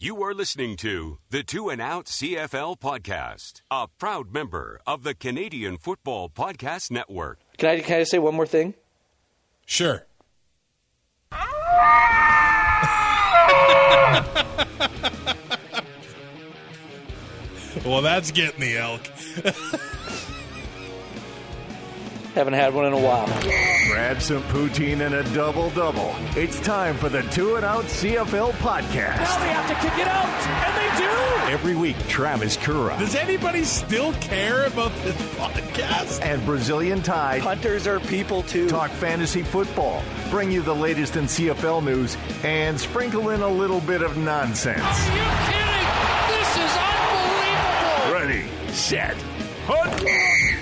You are listening to the 2 and Out CFL podcast, a proud member of the Canadian Football Podcast Network. Can I say one more thing? Sure. Well, that's getting the elk. Haven't had one in a while. Grab some poutine and a double-double. It's time for the 2 and Out CFL podcast. Now they have to kick it out, and they do! Every week, Travis Currah. Does anybody still care about this podcast? And Brazilian Ty. Hunters are people, too. Talk fantasy football, bring you the latest in CFL news, and sprinkle in a little bit of nonsense. Are you kidding? This is unbelievable! Ready, set, hunt!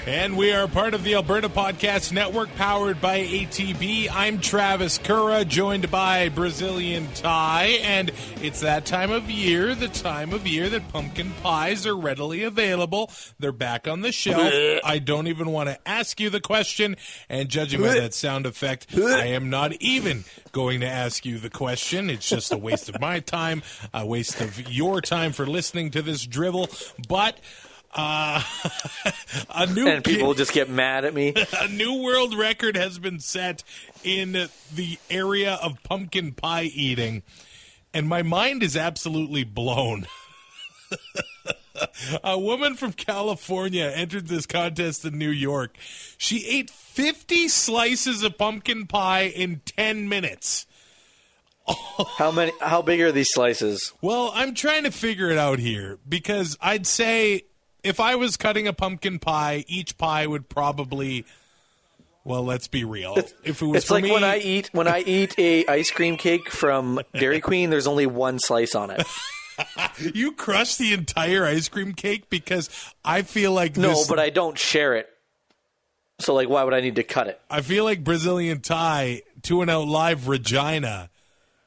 And we are part of the Alberta Podcast Network, powered by ATB. I'm Travis Currah, joined by Brazilian Ty, and it's that time of year, the time of year that pumpkin pies are readily available. They're back on the shelf. I don't even want to ask you the question, and judging by that sound effect, I am not even going to ask you the question. It's just a waste of my time, a waste of your time for listening to this drivel, but... and people will just get mad at me. A new world record has been set in the area of pumpkin pie eating, and my mind is absolutely blown. A woman from California entered this contest in New York. She ate 50 slices of pumpkin pie in 10 minutes. How big are these slices? Well, I'm trying to figure it out here, because I'd say if I was cutting a pumpkin pie, each pie would probably, well, let's be real. If it was it's for like me, when I eat a ice cream cake from Dairy Queen, there's only one slice on it. You crush the entire ice cream cake, because I feel like No, but I don't share it. So, like, why would I need to cut it? I feel like Brazilian Ty, 2 and Out Live Regina,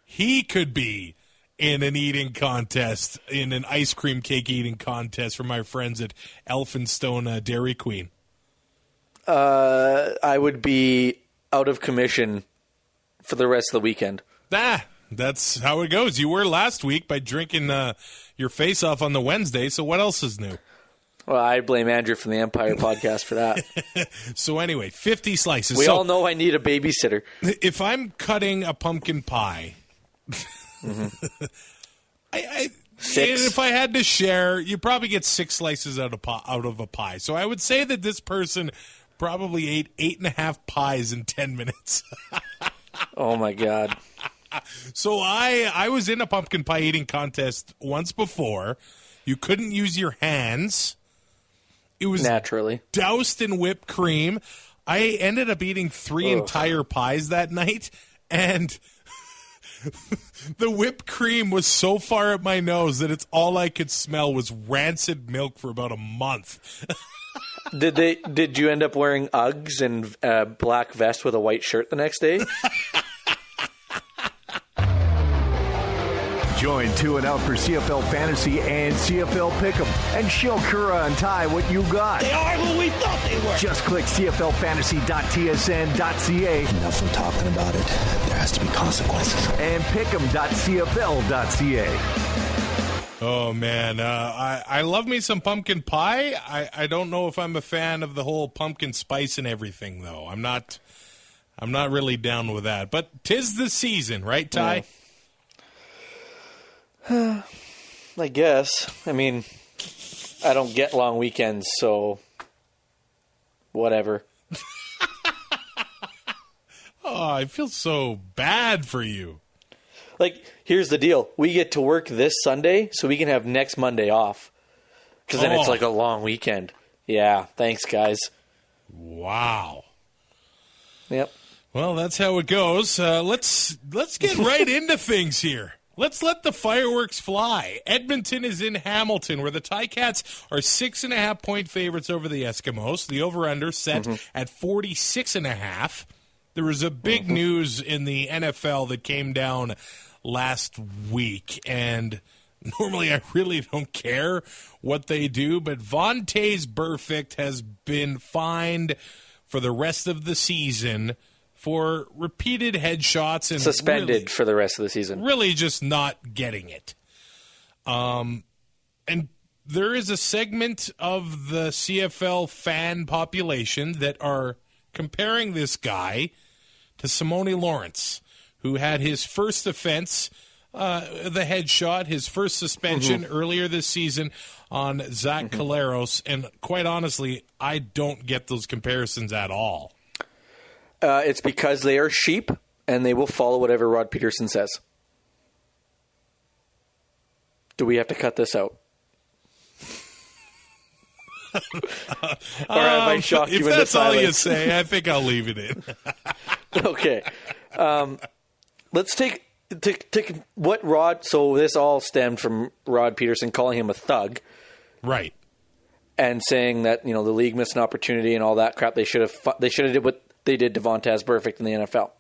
he could be in an eating contest, in an ice cream cake eating contest for my friends at Elphinstone Dairy Queen. I would be out of commission for the rest of the weekend. That's how it goes. You were last week by drinking your face off on the Wednesday, so what else is new? Well, I blame Andrew from the Empire podcast for that. So anyway, 50 slices. We all know I need a babysitter. If I'm cutting a pumpkin pie... Mm-hmm. If I had to share, you probably get 6 slices out of a pie. So I would say that this person probably ate 8.5 pies in 10 minutes. Oh my God. So I was in a pumpkin pie eating contest once before. You couldn't use your hands. It was naturally doused in whipped cream. I ended up eating 3 entire pies that night, and the whipped cream was so far up my nose that it's all I could smell was rancid milk for about a month. Did you end up wearing Uggs and a black vest with a white shirt the next day? Join 2 and Out for CFL Fantasy and CFL Pick'em, and show Currah and Ty what you got. They are who we thought they were! Just click cflfantasy.tsn.ca. Enough from talking about it. There has to be consequences. And pick'em.cfl.ca. Oh, man. I love me some pumpkin pie. I don't know if I'm a fan of the whole pumpkin spice and everything, though. I'm not really down with that. But 'tis the season, right, Ty? Yeah. I guess. I mean, I don't get long weekends, so whatever. Oh, I feel so bad for you. Like, here's the deal. We get to work this Sunday, so we can have next Monday off. Because then it's like a long weekend. Yeah, thanks, guys. Wow. Yep. Well, that's how it goes. Let's get right into things here. Let's let the fireworks fly. Edmonton is in Hamilton, where the Ticats are 6.5-point favorites over the Eskimos. The over-under set at 46.5. There was a big news in the NFL that came down last week, and normally I really don't care what they do, but Vontaze Burfict has been fined for the rest of the season for repeated headshots and suspended for the rest of the season. Really just not getting it. And there is a segment of the CFL fan population that are comparing this guy to Simone Lawrence, who had his first offense, the headshot, his first suspension earlier this season on Zach Collaros. And quite honestly, I don't get those comparisons at all. It's because they are sheep and they will follow whatever Rod Peterson says. Do we have to cut this out? Or have I shocked you if into that's all you silence? say, I think I'll leave it in. Okay. Let's take what Rod... So this all stemmed from Rod Peterson calling him a thug. Right. And saying that, the league missed an opportunity and all that crap. They should have did what they did to Vontaze Burfict in the NFL.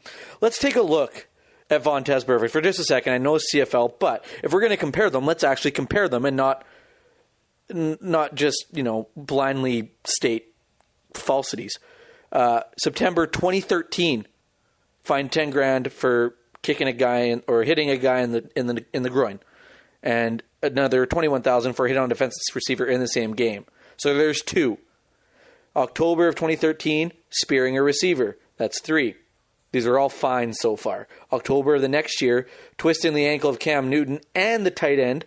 Let's take a look at Vontaze Burfict for just a second. I know it's CFL, but if we're going to compare them, let's actually compare them and not just, blindly state falsities. September 2013, fined $10,000 for kicking a guy or hitting a guy in the groin, and another $21,000 for a hit on a defensive receiver in the same game. So there's 2. October of 2013, spearing a receiver. That's 3. These are all fines so far. October of the next year, twisting the ankle of Cam Newton and the tight end,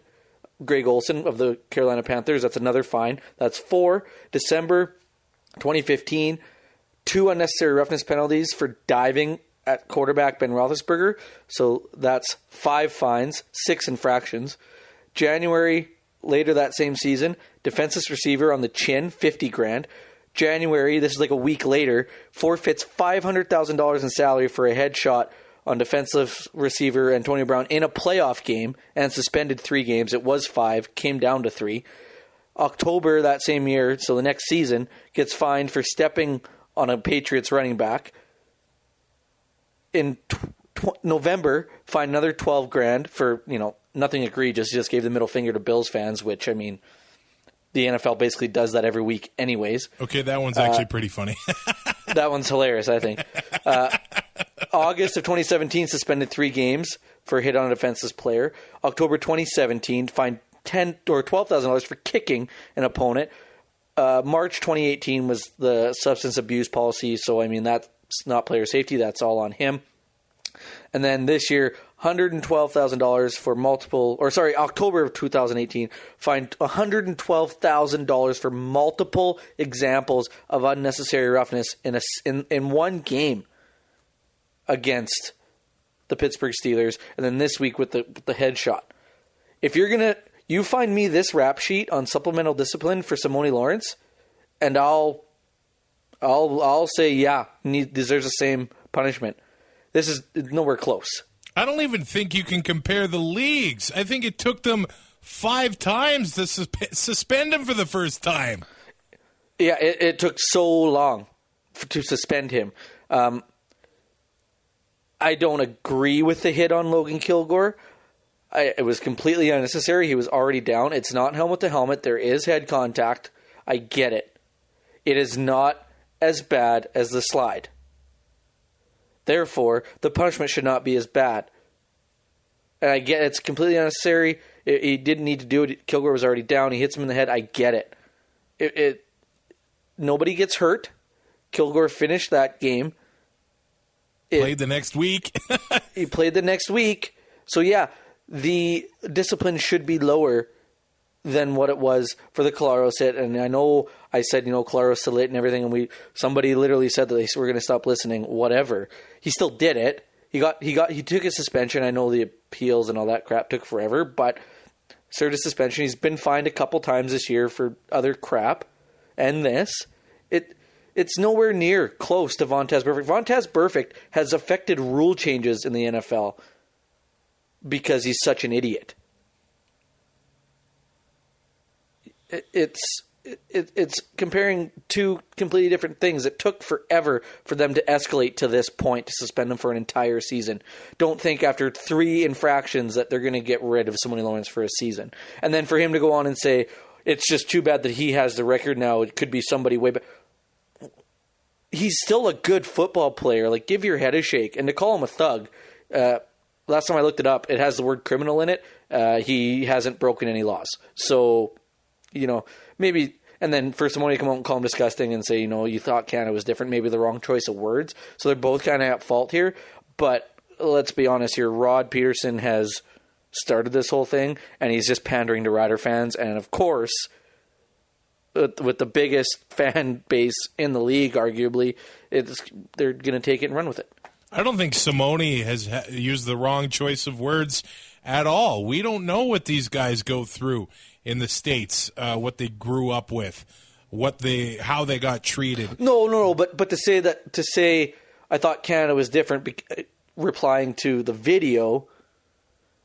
Greg Olsen of the Carolina Panthers. That's another fine. That's 4. December 2015, 2 unnecessary roughness penalties for diving at quarterback Ben Roethlisberger. So that's 5 fines, 6 infractions. January, later that same season, defensive receiver on the chin, $50,000. January, this is like a week later, forfeits $500,000 in salary for a headshot on defensive receiver Antonio Brown in a playoff game and suspended 3 games. It was 5, came down to 3. October that same year, so the next season, gets fined for stepping on a Patriots running back. In November, fined another $12,000 for, nothing egregious. He just gave the middle finger to Bills fans, which, the NFL basically does that every week anyways. Okay, that one's actually pretty funny. That one's hilarious, I think. August of 2017, suspended 3 games for a hit on a defenseless player. October 2017, fined $10,000 or $12,000 for kicking an opponent. March 2018 was the substance abuse policy, so that's not player safety. That's all on him. And then this year, $112,000 for multiple, October of 2018, fined $112,000 for multiple examples of unnecessary roughness in one game against the Pittsburgh Steelers. And then this week with the headshot. If you find me this rap sheet on supplemental discipline for Simone Lawrence, and I'll say, he deserves the same punishment. This is nowhere close. I don't even think you can compare the leagues. I think it took them 5 times to suspend him for the first time. Yeah, it took so long to suspend him. I don't agree with the hit on Logan Kilgore. It was completely unnecessary. He was already down. It's not helmet to helmet. There is head contact. I get it. It is not as bad as the slide. Therefore, the punishment should not be as bad. And I get it's completely unnecessary. He didn't need to do it. Kilgore was already down. He hits him in the head. I get it. Nobody gets hurt. Kilgore finished that game. Played the next week. He played the next week. So, yeah, the discipline should be lower than what it was for the Collaros hit. And I know I said, Collaros still lit and everything, and somebody literally said that they were going to stop listening, whatever. He still did it. He took a suspension. I know the appeals and all that crap took forever, but served a suspension. He's been fined a couple times this year for other crap. And it's nowhere near close to Vontaze Burfict. Vontaze Burfict has affected rule changes in the NFL because he's such an idiot. It's comparing 2 completely different things. It took forever for them to escalate to this point to suspend him for an entire season. Don't think after 3 infractions that they're going to get rid of Simone Lawrence for a season. And then for him to go on and say, it's just too bad that he has the record now. It could be somebody way back. He's still a good football player. Give your head a shake. And to call him a thug, last time I looked it up, it has the word criminal in it. he hasn't broken any laws. So, maybe, and then for Simone to come out and call him disgusting and say, you thought Canada was different, maybe the wrong choice of words. So they're both kind of at fault here. But let's be honest here, Rod Peterson has started this whole thing, and he's just pandering to Rider fans. And of course, with the biggest fan base in the league, arguably, they're going to take it and run with it. I don't think Simone has used the wrong choice of words at all. We don't know what these guys go through in the States, what they grew up with, how they got treated. No. But to say I thought Canada was different, replying to the video,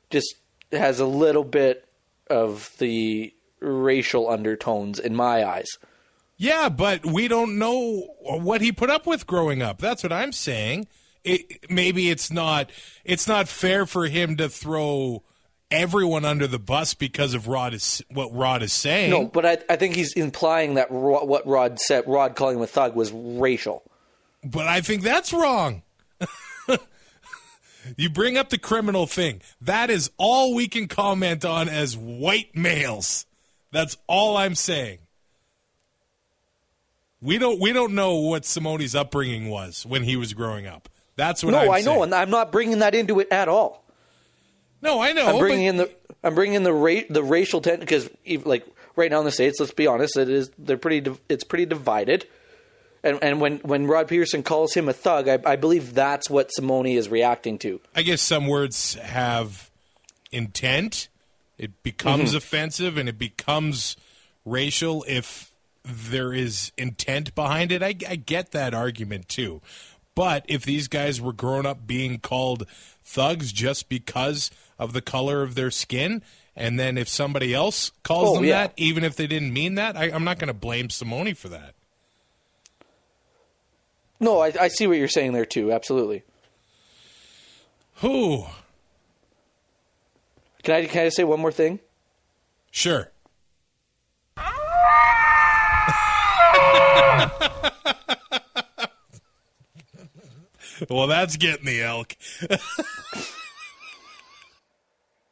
just has a little bit of the racial undertones in my eyes. Yeah, but we don't know what he put up with growing up. That's what I'm saying. Maybe it's not fair for him to throw everyone under the bus because of what Rod is saying. No, but I think he's implying that what Rod said, Rod calling him a thug, was racial. But I think that's wrong. You bring up the criminal thing. That is all we can comment on as white males. That's all I'm saying. We don't know what Simone's upbringing was when he was growing up. That's what I'm saying. No, I know, and I'm not bringing that into it at all. No, I know. I'm bringing in the racial tension because, like, right now in the States, let's be honest, it's pretty divided. And when Rod Peterson calls him a thug, I believe that's what Simone is reacting to. I guess some words have intent. It becomes offensive and it becomes racial if there is intent behind it. I get that argument too. But if these guys were grown up being called thugs just because of the color of their skin, and then if somebody else calls them that, even if they didn't mean that, I'm not going to blame Simone for that. No, I see what you're saying there too. Absolutely. Who? Can I say one more thing? Sure. Well, that's getting the elk.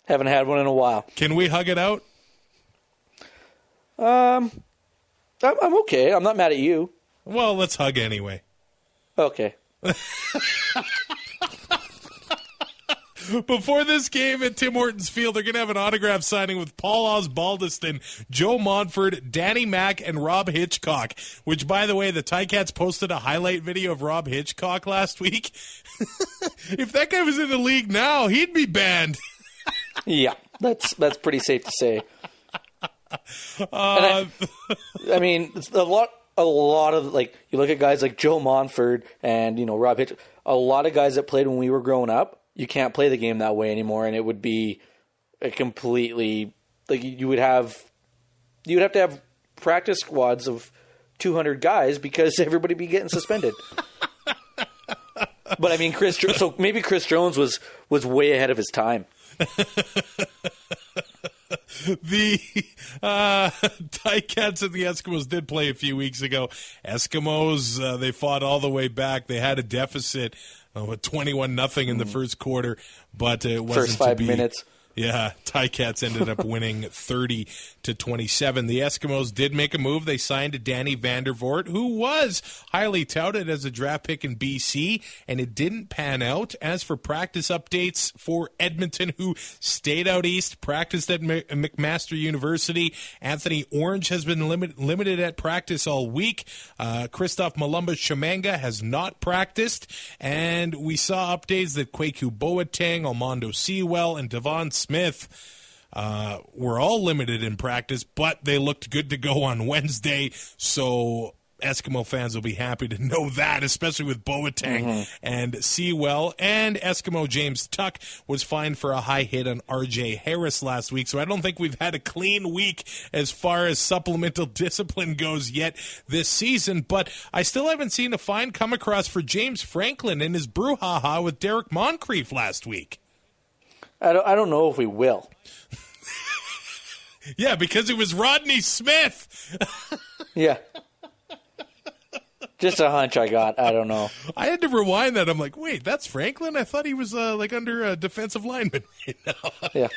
Haven't had one in a while. Can we hug it out? I'm okay. I'm not mad at you. Well, let's hug anyway. Okay. Before this game at Tim Hortons Field, they're going to have an autograph signing with Paul Osbaldiston, Joe Montford, Danny Mack, and Rob Hitchcock, which, by the way, the Ticats posted a highlight video of Rob Hitchcock last week. If that guy was in the league now, he'd be banned. Yeah, that's pretty safe to say. I mean, it's a lot of, like, you look at guys like Joe Montford and, Rob Hitchcock, a lot of guys that played when we were growing up, you can't play the game that way anymore, and it would be a completely, like, you would have to have practice squads of 200 guys because everybody be getting suspended. But I mean, so maybe Chris Jones was way ahead of his time. The Ticats and the Eskimos did play a few weeks ago. Eskimos, they fought all the way back. They had a deficit with 21-0 in the first quarter, but it wasn't first 5 minutes. Yeah, Ticats ended up winning 30-27. The Eskimos did make a move. They signed Danny Vandervoort, who was highly touted as a draft pick in BC, and it didn't pan out. As for practice updates for Edmonton, who stayed out east, practiced at McMaster University, Anthony Orange has been limited at practice all week. Christoph Malumba-Shamanga has not practiced, and we saw updates that Kwaku Boateng, Almondo Sewell, and Devon Smith were all limited in practice, but they looked good to go on Wednesday, so Eskimo fans will be happy to know that, especially with Boateng and Sewell. And Eskimo James Tuck was fined for a high hit on R.J. Harris last week, so I don't think we've had a clean week as far as supplemental discipline goes yet this season, but I still haven't seen a fine come across for James Franklin and his brouhaha with Derek Moncrief last week. I don't know if we will. Yeah, because it was Rodney Smith. Yeah. Just a hunch I got. I don't know. I had to rewind that. I'm like, wait, that's Franklin? I thought he was like under a defensive lineman. Yeah.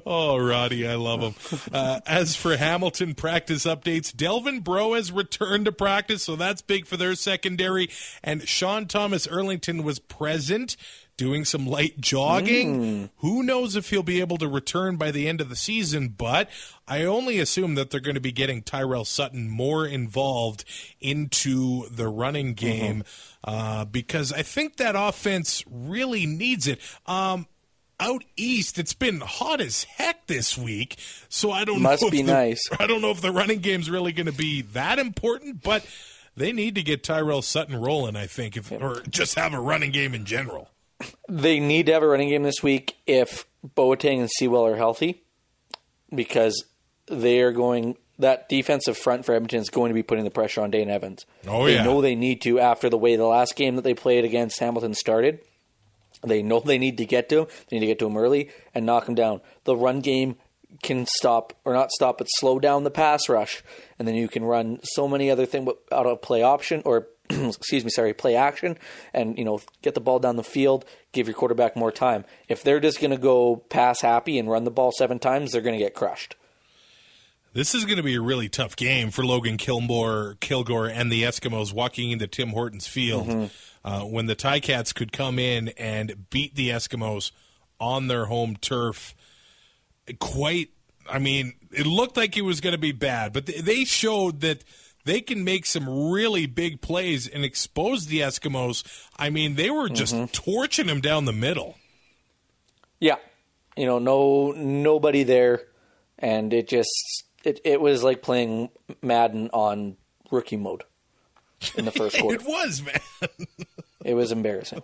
Oh, Roddy, I love him. As for Hamilton practice updates, Delvin Breaux has returned to practice, so that's big for their secondary. And Sean Thomas Erlington was present, doing some light jogging. Who knows if he'll be able to return by the end of the season, but I only assume that they're going to be getting Tyrell Sutton more involved into the running game because I think that offense really needs it. Out east, it's been hot as heck this week, so I don't know. Must be nice. I don't know if the running game's really going to be that important, but they need to get Tyrell Sutton rolling, I think, or just have a running game in general. They need to have a running game this week if Boateng and Sewell are healthy, because they are going. That defensive front for Edmonton is going to be putting the pressure on Dane Evans. They know they need to after the way the last game that they played against Hamilton started. They know they need to get to him. They need to get to him early and knock him down. The run game can stop, or not stop, but slow down the pass rush. And then you can run so many other things out of play option, or play action, and get the ball down the field, give your quarterback more time. If they're just going to go pass happy and run the ball 7 times, they're going to get crushed. This is going to be a really tough game for Logan Kilgore and the Eskimos walking into Tim Hortons Field when the Ticats could come in and beat the Eskimos on their home turf. It looked like it was going to be bad, but they showed that they can make some really big plays and expose the Eskimos. I mean, they were just torching them down the middle. Yeah. Nobody there, and it was like playing Madden on rookie mode in the first quarter. It was, man. It was embarrassing.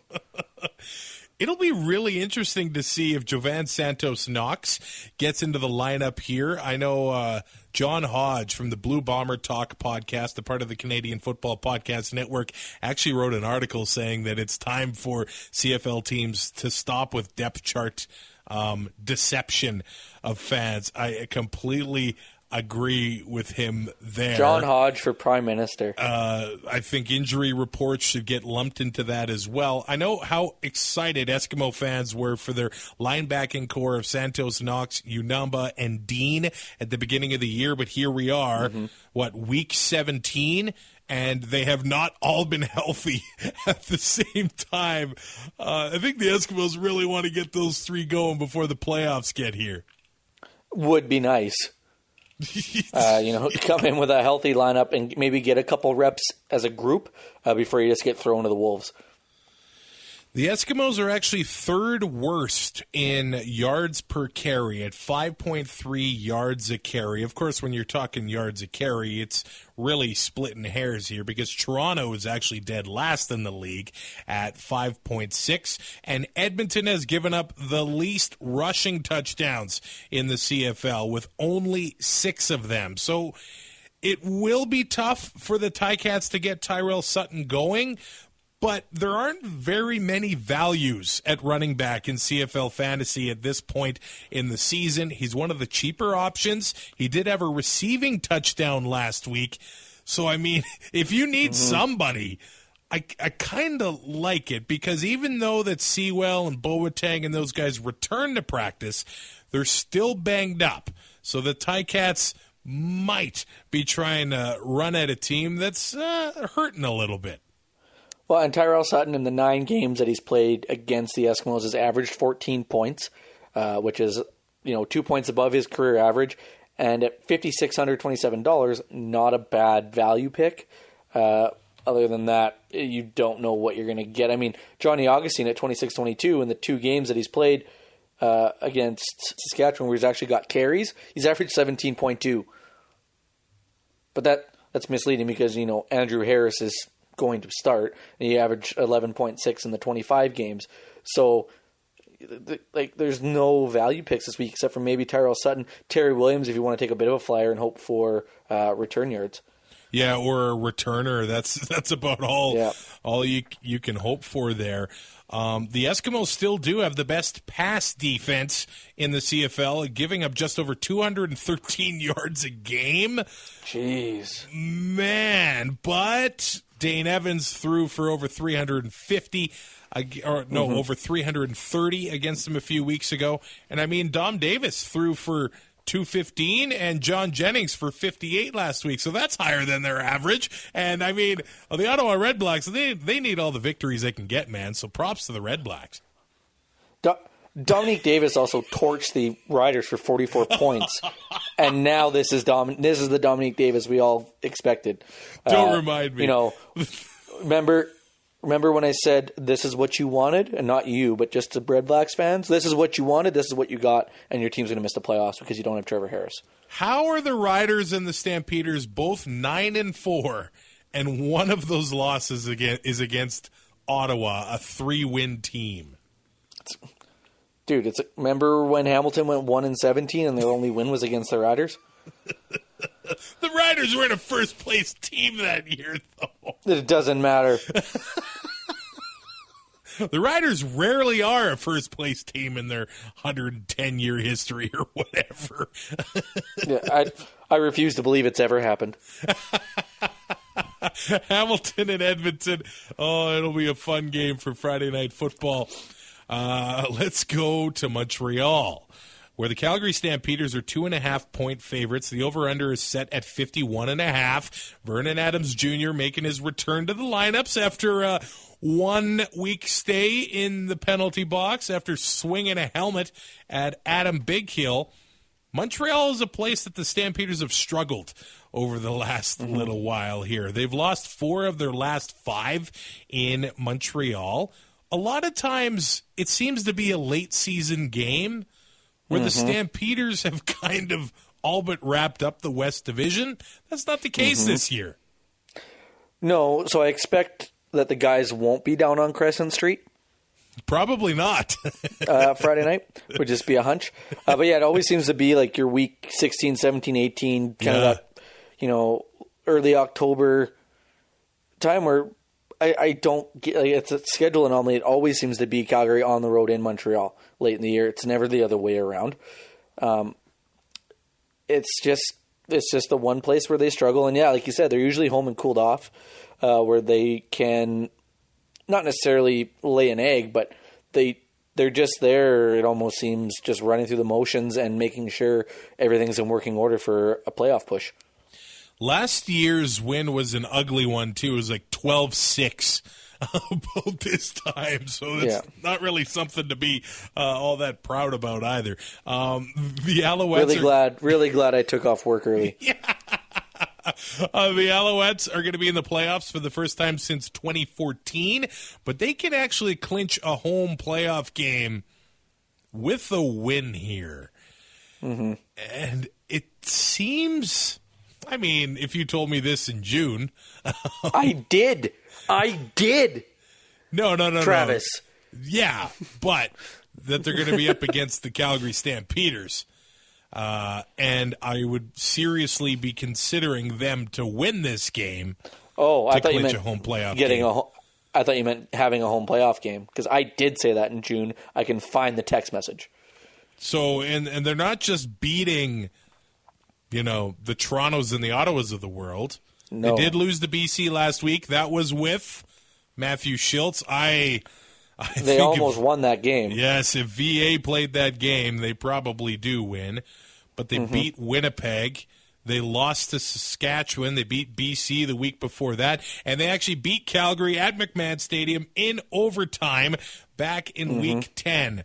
It'll be really interesting to see if Jovan Santos Knox gets into the lineup here. I know John Hodge from the Blue Bomber Talk podcast, a part of the Canadian Football Podcast Network, actually wrote an article saying that it's time for CFL teams to stop with depth chart deception of fans. I completely agree with him there. John Hodge for Prime Minister. I think injury reports should get lumped into that as well. I know how excited Eskimo fans were for their linebacking core of Santos, Knox, Unamba, and Dean at the beginning of the year, but here we are, week 17, and they have not all been healthy at the same time. I think the Eskimos really want to get those 3 going before the playoffs get here. Would be nice. Come in with a healthy lineup and maybe get a couple reps as a group before you just get thrown to the wolves. The Eskimos are actually 3rd worst in yards per carry at 5.3 yards a carry. Of course, when you're talking yards a carry, it's really splitting hairs here because Toronto is actually dead last in the league at 5.6, and Edmonton has given up the least rushing touchdowns in the CFL with only 6 of them. So it will be tough for the Ticats to get Tyrell Sutton going, but there aren't very many values at running back in CFL fantasy at this point in the season. He's one of the cheaper options. He did have a receiving touchdown last week. So, if you need somebody, I kind of like it because even though that Sewell and Boateng and those guys return to practice, they're still banged up. So the Ticats might be trying to run at a team that's hurting a little bit. Well, and Tyrell Sutton in the 9 games that he's played against the Eskimos has averaged 14 points, which is 2 points above his career average. And at $5,627, not a bad value pick. Other than that, you don't know what you're going to get. Johnny Augustine at $26.22 in the 2 games that he's played against Saskatchewan, where he's actually got carries, he's averaged 17.2. But that's misleading because Andrew Harris is going to start, and he averaged 11.6 in the 25 games. So, there's no value picks this week except for maybe Tyrell Sutton, Terry Williams, if you want to take a bit of a flyer and hope for return yards. Yeah, or a returner. That's about all you can hope for there. The Eskimos still do have the best pass defense in the CFL, giving up just over 213 yards a game. Jeez. Man, but Dane Evans threw for over 350, over 330 against him a few weeks ago. And I mean, Dom Davis threw for 215 and John Jennings for 58 last week. So that's higher than their average. And I mean, the Ottawa Red Blacks, they need all the victories they can get, man. So props to the Red Blacks. Dominique Davis also torched the Riders for 44 points. And now this is the Dominique Davis we all expected. Don't remind me. You know, remember when I said this is what you wanted, and not you, but just the Red Blacks fans? This is what you wanted, this is what you got, and your team's going to miss the playoffs because you don't have Trevor Harris. How are the Riders and the Stampeders both 9-4, and one of those losses is against Ottawa, a 3-win team? Dude, remember when Hamilton went 1-17 and their only win was against the Riders? The Riders were in a first-place team that year, though. It doesn't matter. The Riders rarely are a first-place team in their 110-year history or whatever. Yeah, I refuse to believe it's ever happened. Hamilton and Edmonton. Oh, it'll be a fun game for Friday Night Football. Let's go to Montreal, where the Calgary Stampeders are 2.5-point favorites. The over-under is set at 51.5. Vernon Adams Jr. making his return to the lineups after a 1-week stay in the penalty box after swinging a helmet at Adam Bighill. Montreal is a place that the Stampeders have struggled over the last little while here. They've lost 4 of their last 5 in Montreal. A lot of times it seems to be a late-season game where the Stampeders have kind of all but wrapped up the West Division. That's not the case this year. No, so I expect that the guys won't be down on Crescent Street. Probably not. Friday night would just be a hunch. But yeah, it always seems to be like your week 16, 17, 18, kind of that, early October time where I don't get, it's a schedule anomaly. It always seems to be Calgary on the road in Montreal late in the year. It's never the other way around. It's just the one place where they struggle. And yeah, like you said, they're usually home and cooled off, where they can not necessarily lay an egg, but they're just there. It almost seems just running through the motions and making sure everything's in working order for a playoff push. Last year's win was an ugly one, too. It was like 12-6 about this time, so it's not really something to be all that proud about either. The Alouettes really glad I took off work early. Yeah. The Alouettes are going to be in the playoffs for the first time since 2014, but they can actually clinch a home playoff game with a win here. And it seems... I mean, if you told me this in June... I did. No. Travis. Yeah, but that they're going to be up against the Calgary Stampeders. And I would seriously be considering them to win this game I thought you meant a home playoff getting game. I thought you meant having a home playoff game, because I did say that in June. I can find the text message. So, and they're not just beating... the Torontos and the Ottawas of the world. No. They did lose to BC last week. That was with Matthew Schultz. They almost won that game. Yes, if VA played that game, they probably do win. But they beat Winnipeg. They lost to Saskatchewan. They beat BC the week before that. And they actually beat Calgary at McMahon Stadium in overtime back in Week 10.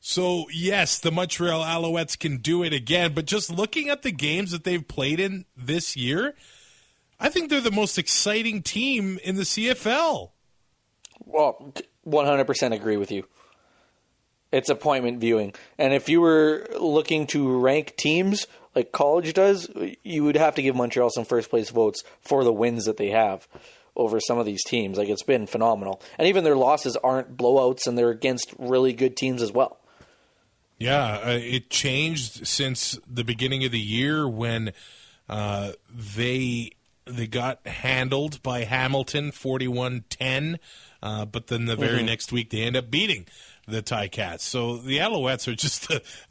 So, yes, the Montreal Alouettes can do it again, but just looking at the games that they've played in this year, I think they're the most exciting team in the CFL. Well, 100% agree with you. It's appointment viewing. And if you were looking to rank teams like college does, you would have to give Montreal some first-place votes for the wins that they have over some of these teams. Like, it's been phenomenal. And even their losses aren't blowouts, and they're against really good teams as well. Yeah, it changed since the beginning of the year when they got handled by Hamilton 41-10, but then the very next week they end up beating the Ticats. So the Alouettes are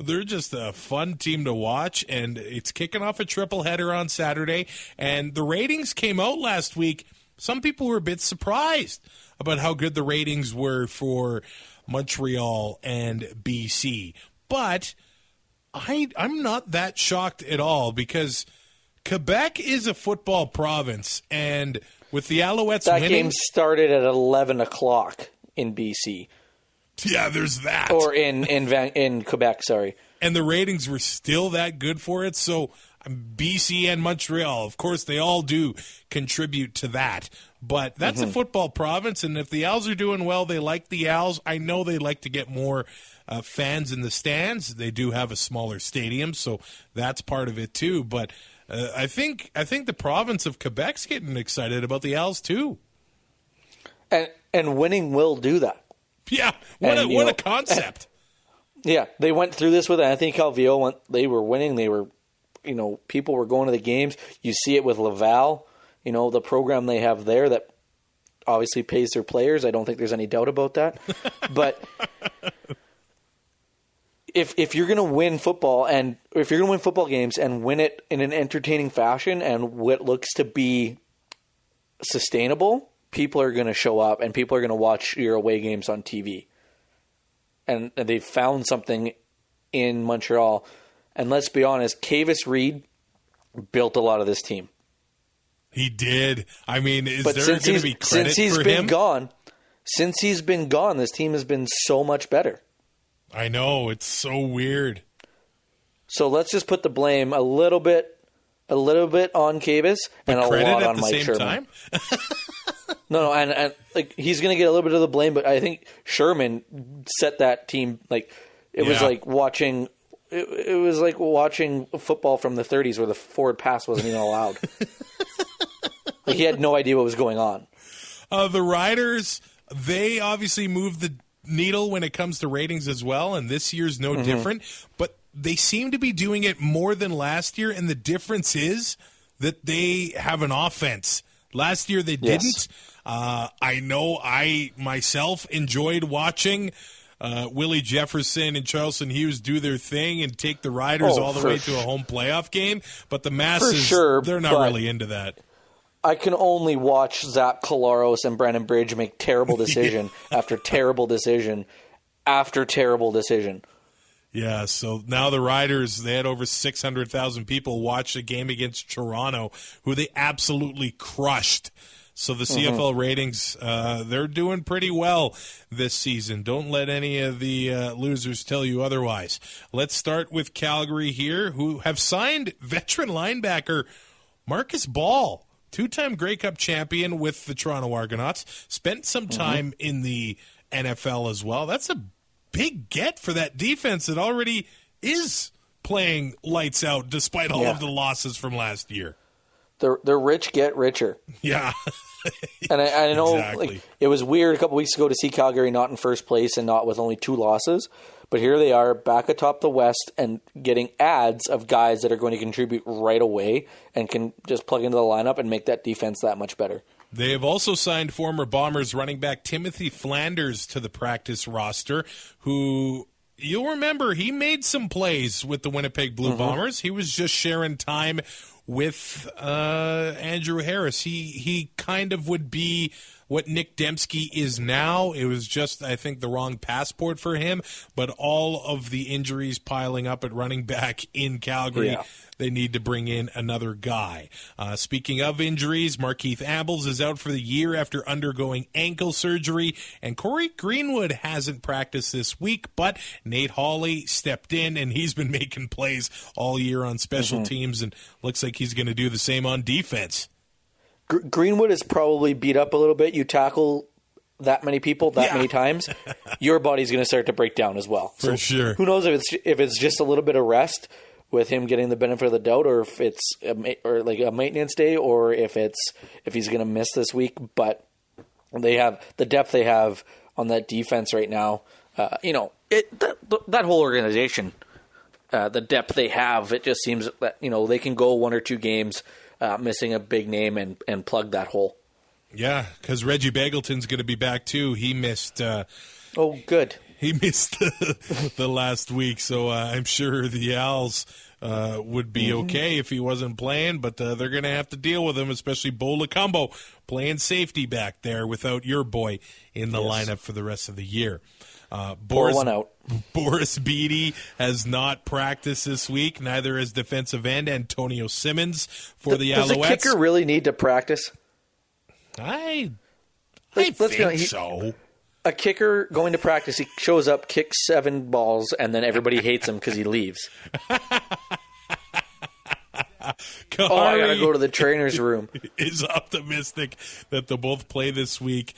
they're just a fun team to watch, and it's kicking off a triple header on Saturday. And the ratings came out last week some people were a bit surprised about how good the ratings were for Montreal and BC. But I'm not that shocked at all because Quebec is a football province, and with the Alouettes that winning... game started at 11 o'clock in BC. Yeah, there's that. Or in Quebec, sorry. And the ratings were still that good for it, so BC and Montreal, of course, they all do contribute to that. But that's a football province, and if the Owls are doing well, they like the Owls. I know they like to get more fans in the stands. They do have a smaller stadium, so that's part of it too. But I think the province of Quebec's getting excited about the Owls too. And winning will do that. Yeah, what a concept. Yeah, they went through this with Anthony Calvillo. They were winning. They were, people were going to the games. You see it with Laval, the program they have there that obviously pays their players. I don't think there's any doubt about that. But if you're going to win football and if you're going to win football games and win it in an entertaining fashion and what looks to be sustainable, people are going to show up and people are going to watch your away games on TV. And they've found something in Montreal. And let's be honest, Kavis Reed built a lot of this team. He did. I mean, is there going to be credit for him? Since he's been gone, this team has been so much better. I know. It's so weird. So let's just put the blame a little bit on Kavis and a lot on Mike Sherman. No, and like he's going to get a little bit of the blame, but I think Sherman set that team it was like watching. It was like watching football from the 30s where the forward pass wasn't even allowed. He had no idea what was going on. The Riders, they obviously moved the needle when it comes to ratings as well, and this year's no different. But they seem to be doing it more than last year, and the difference is that they have an offense. Last year they didn't. I know I myself enjoyed watching Willie Jefferson and Charleston Hughes do their thing and take the Riders all the way to a home playoff game, but the masses, they're not really into that. I can only watch Zach Collaros and Brandon Bridge make terrible decision after terrible decision after terrible decision. Yeah, so now the Riders, they had over 600,000 people watch a game against Toronto, who they absolutely crushed. So the CFL ratings, they're doing pretty well this season. Don't let any of the losers tell you otherwise. Let's start with Calgary here, who have signed veteran linebacker Marcus Ball, two-time Grey Cup champion with the Toronto Argonauts, spent some time in the NFL as well. That's a big get for that defense that already is playing lights out despite all of the losses from last year. The rich get richer. Yeah. And I know it was weird a couple weeks ago to see Calgary not in first place and not with only 2 losses. But here they are back atop the West and getting ads of guys that are going to contribute right away and can just plug into the lineup and make that defense that much better. They have also signed former Bombers running back Timothy Flanders to the practice roster, who you'll remember he made some plays with the Winnipeg Blue Bombers. He was just sharing time with Andrew Harris. He kind of would be what Nick Dembski is now. It was just, I think, the wrong passport for him, but all of the injuries piling up at running back in Calgary, they need to bring in another guy. Speaking of injuries, Markeith Ambles is out for the year after undergoing ankle surgery, and Corey Greenwood hasn't practiced this week, but Nate Hawley stepped in, and he's been making plays all year on special teams, and looks like he's going to do the same on defense. Greenwood is probably beat up a little bit. You tackle that many people that many times, your body's going to start to break down as well. For sure. Who knows if it's just a little bit of rest with him getting the benefit of the doubt, or if it's like a maintenance day, or if he's going to miss this week. But they have the depth they have on that defense right now. That whole organization, the depth they have, it just seems that they can go 1 or 2 games missing a big name and plug that hole. Yeah, because Reggie Bagleton's going to be back too. He missed. Good. He missed the last week, so I'm sure the Owls would be okay if he wasn't playing, but they're going to have to deal with him, especially Bo Lacombo playing safety back there without your boy in the lineup for the rest of the year. Pour one out. Boris Beattie has not practiced this week. Neither has defensive end Antonio Simmons for the Alouettes. Does a kicker really need to practice? I Let's think be honest, so. A kicker going to practice, he shows up, kicks 7 balls, and then everybody hates him because he leaves. I gotta go to the trainer's room. Is optimistic that they'll both play this week.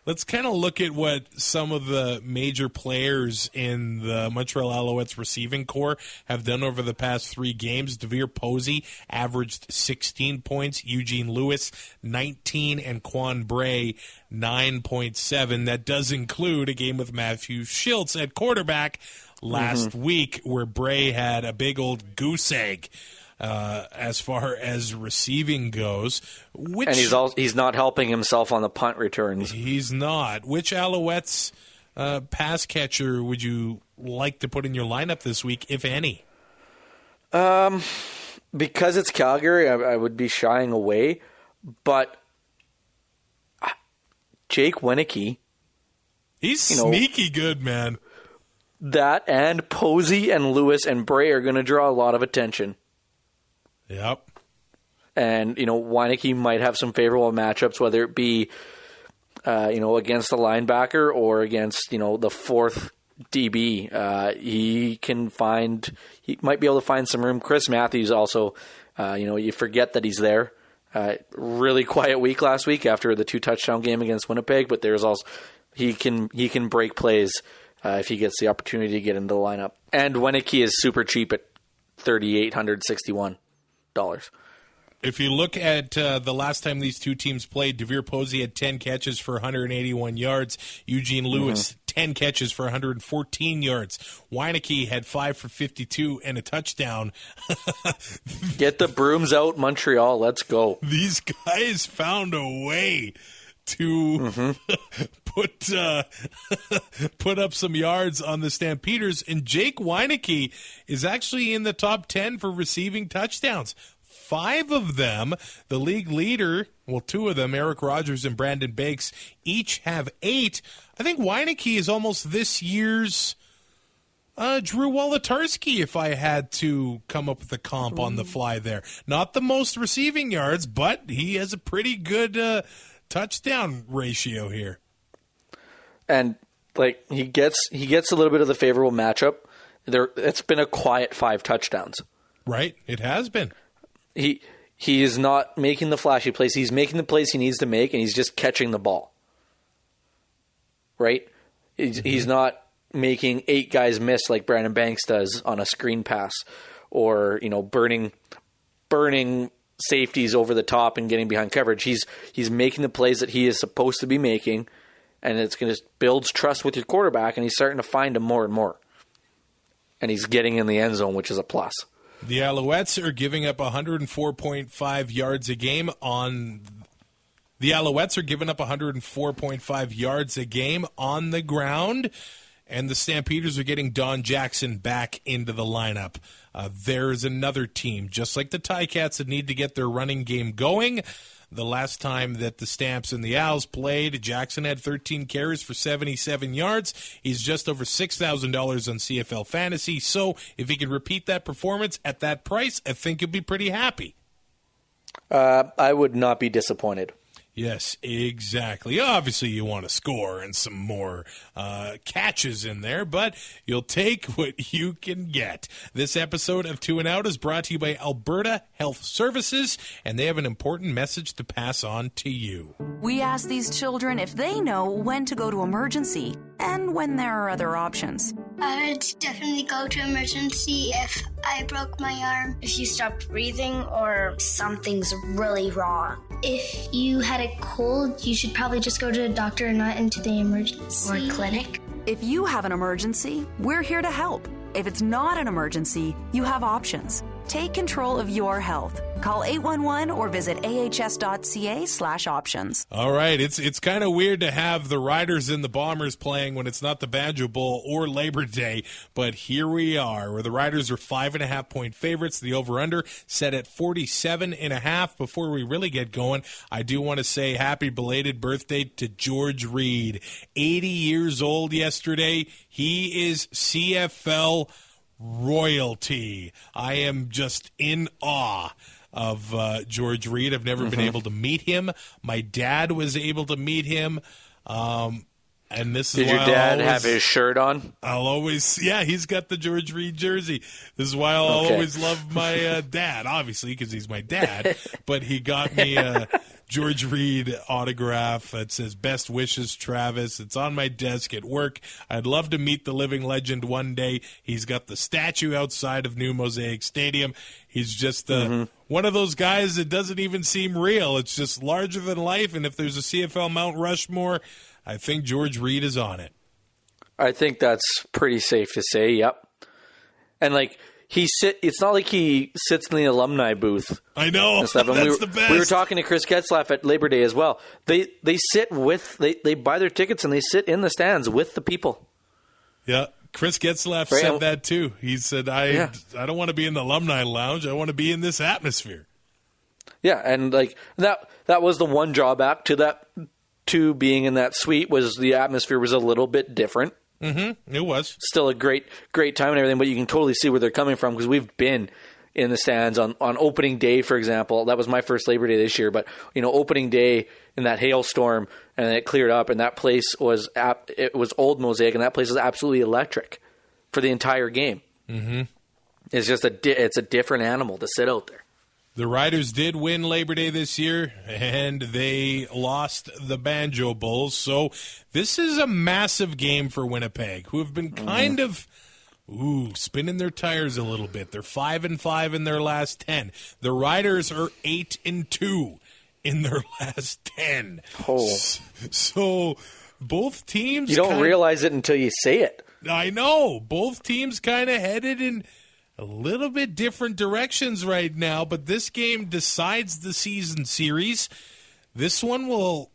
Let's kind of look at what some of the major players in the Montreal Alouettes receiving core have done over the past 3 games. Devere Posey averaged 16 points, Eugene Lewis 19, and Quan Bray 9.7. That does include a game with Matthew Schultz at quarterback last week where Bray had a big old goose egg. As far as receiving goes, and he's not helping himself on the punt returns. He's not. Which Alouettes pass catcher would you like to put in your lineup this week, if any? Because it's Calgary, I would be shying away. But Jake Winicky, he's sneaky good, man. That and Posey and Lewis and Bray are going to draw a lot of attention. Yep. And, Weineke might have some favorable matchups, whether it be, against the linebacker or against, the fourth DB. He might be able to find some room. Chris Matthews also, you forget that he's there. Really quiet week last week after the 2-touchdown game against Winnipeg, but there's also, he can break plays if he gets the opportunity to get into the lineup. And Weineke is super cheap at $3,861. If you look at the last time these two teams played, Devere Posey had 10 catches for 181 yards. Eugene Lewis, 10 catches for 114 yards. Weineke had 5 for 52 and a touchdown. Get the brooms out, Montreal. Let's go. These guys found a way to put up some yards on the Stampeders, and Jake Weineke is actually in the top 10 for receiving touchdowns. 5 of them, the league leader, 2 of them, Eric Rogers and Brandon Bakes, each have 8. I think Weineke is almost this year's Drew Wolodarski, if I had to come up with a comp on the fly there. Not the most receiving yards, but he has a pretty good touchdown ratio here. And he gets a little bit of the favorable matchup. It's been a quiet 5 touchdowns. Right, it has been. He is not making the flashy plays. He's making the plays he needs to make, and he's just catching the ball. Right? He's not making 8 guys miss like Brandon Banks does on a screen pass, or burning safeties over the top and getting behind coverage. He's making the plays that he is supposed to be making, and it's going to builds trust with your quarterback, and he's starting to find him more and more. And he's getting in the end zone, which is a plus. The Alouettes are giving up 104.5 yards a game on the ground, and the Stampeders are getting Don Jackson back into the lineup. There's another team, just like the Ticats, that need to get their running game going. The last time that the Stamps and the Owls played, Jackson had 13 carries for 77 yards. He's just over $6,000 on CFL Fantasy. So if he can repeat that performance at that price, I think he'll be pretty happy. I would not be disappointed. Yes, exactly. Obviously, you want to score and some more catches in there, but you'll take what you can get. This episode of 2 and Out is brought to you by Alberta Health Services, and they have an important message to pass on to you. We ask these children if they know when to go to emergency and when there are other options. I would definitely go to emergency if I broke my arm. If you stopped breathing or something's really wrong. If you had a cold, you should probably just go to a doctor and not into the emergency or clinic. If you have an emergency, we're here to help. If it's not an emergency, you have options. Take control of your health. Call 811 or visit ahs.ca/options. All right, it's kind of weird to have the Riders and the Bombers playing when it's not the Banjo Bowl or Labor Day, but here we are, where the Riders are 5.5-point favorites. The over-under set at 47.5. Before we really get going, I do want to say happy belated birthday to George Reed. 80 years old yesterday. He is CFL royalty. I am just in awe of George Reed. I've never been able to meet him. My dad was able to meet him. And this is Did your dad have his shirt on? He's got the George Reed jersey. This is why I'll always love my dad, obviously, because he's my dad. But he got me a George Reed autograph that says, "Best wishes, Travis." It's on my desk at work. I'd love to meet the living legend one day. He's got the statue outside of New Mosaic Stadium. He's just one of those guys that doesn't even seem real. It's just larger than life, and if there's a CFL Mount Rushmore, I think George Reed is on it. I think that's pretty safe to say, yep. And, it's not like he sits in the alumni booth. I know. And stuff. And that's the best. We were talking to Chris Getzlaff at Labor Day as well. They sit with, they buy their tickets and they sit in the stands with the people. Yeah. Chris Getzlaff said that too. He said, I don't want to be in the alumni lounge. I want to be in this atmosphere. Yeah, and that was the one drawback to being in that suite, was the atmosphere was a little bit different. Mm-hmm. It was. Still a great time and everything, but you can totally see where they're coming from, because we've been in the stands on opening day, for example. That was my first Labor Day this year, but opening day in that hailstorm, and then it cleared up, and that place was Old Mosaic, and that place was absolutely electric for the entire game. Mm-hmm. It's just it's a different animal to sit out there. The Riders did win Labor Day this year, and they lost the Banjo Bowl. So this is a massive game for Winnipeg, who have been kind of spinning their tires a little bit. They're 5-5 in their last 10. The Riders are 8-2 in their last 10. Oh. So both teams... You don't realize it until you say it. I know. Both teams kind of headed in a little bit different directions right now, but this game decides the season series. This one will,